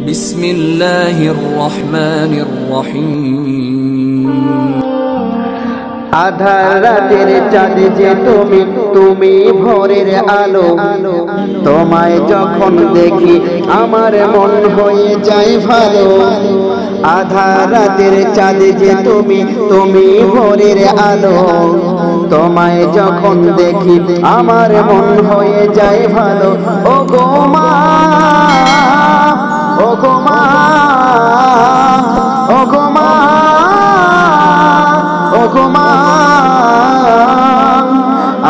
বিসমিল্লাহির রহমানির রহিম। আধার রাতের চাঁদ যে তুমি, তুমি ভোরের আলো। তোমায় যখন দেখি আমার মন হয়ে যায় ভালো। আধার রাতের চাঁদ যে তুমি, তুমি ভোরের আলো। তোমায় যখন দেখি আমার মন হয়ে যায় ভালো। ও গো মা, ও গো মা, ও গো মা, ও গো মা।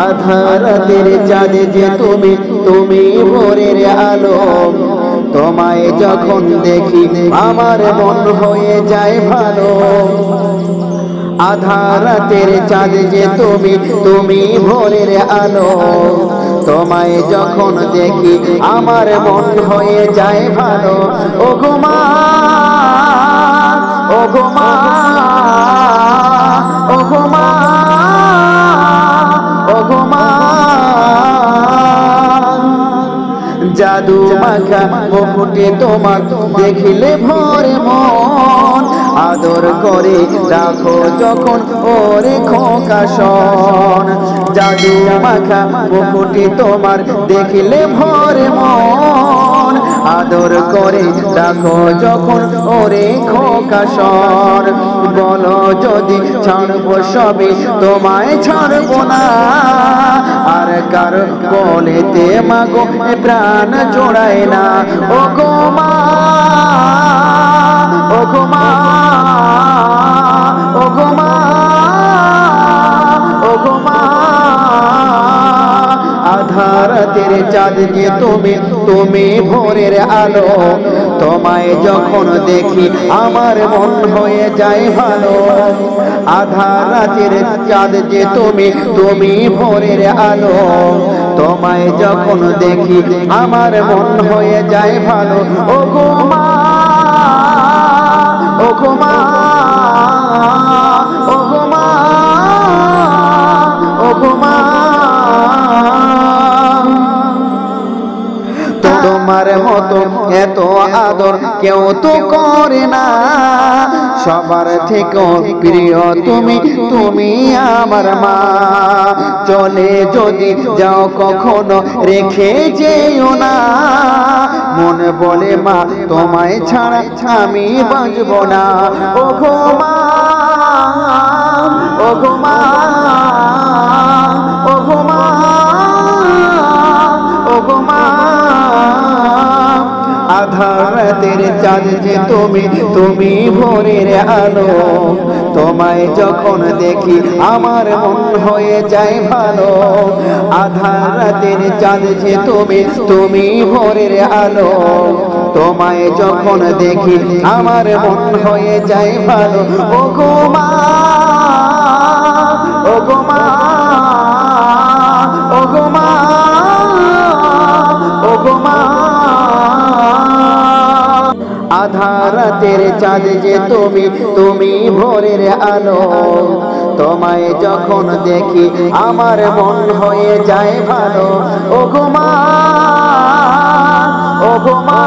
আধার রাতের চাঁদ যে তুমি, তুমি ভোরের আলো। তোমায় যখন দেখি আমার মন হয়ে যায় ভালো। আধার রাতের চাঁদ যে তুমি, তুমি ভোরের আলো। তোমায় যখন দেখি আমার মন হয়ে যায় ভালো। ও গো মা, ও গো মা, ও গো মা, ও গো মা। জাদু মাখা মুকুটে তোমার দেখিলে ভরে মন। আদর করে রাখো যখন ওরে খোকা শোন। জাদু মাখা মুকুটে তোমার দেখিলে ভরে মন। আদর করে রাখো যখন ওরে খোকা শোন। বলো যদি ছাড়বো সবে, তোমায় ছাড়বো না। আর কার বলেতে মাগো প্রাণ জোড়ায় না। ও গো মা, ও গো মা, ও গো মা, ও গো মা। আধার রাতের চাঁদ যে তুমি, তুমি ভোরের আলো। তোমায় যখন দেখি আমার মন হয়ে যায় ভালো। আধার রাতের চাঁদ যে তুমি, তুমি ভোরের আলো। তোমায় যখন দেখি আমার মন হয়ে যায় ভালো। ও গো মা, ও গো মা, ও গো মা, ও গো মা। তোমার মতো এত আদর কেউ তো করে না। সবার থেকেও প্রিয় তুমি, তুমি আমার মা। চলে যদি যাও কখনো রেখে যেও না। মন বলে মা তোমায় ছাড়া আমি বাঁচব না। ও গো মা, ও গো মা, ও গো মা, ও গো মা। আধার রাতের চাঁদ যে তুমি, তুমি ভোরের আলো। তোমায় যখন দেখি আমার মন হয়ে যায় ভালো। আধার রাতের চাঁদ যে তুমি, তুমি ভোরের আলো। তোমায় যখন দেখি আমার মন হয়ে যায় ভালো। ও গো মা, ও গো মা, ও গো মা, ও গো মা। আধার রাতের চাঁদ যে তুমি, তুমি ভোরের আলো। তোমায় যখন দেখি আমার মন হয়ে যায় ভালো। ও গো মা, ও গো মা।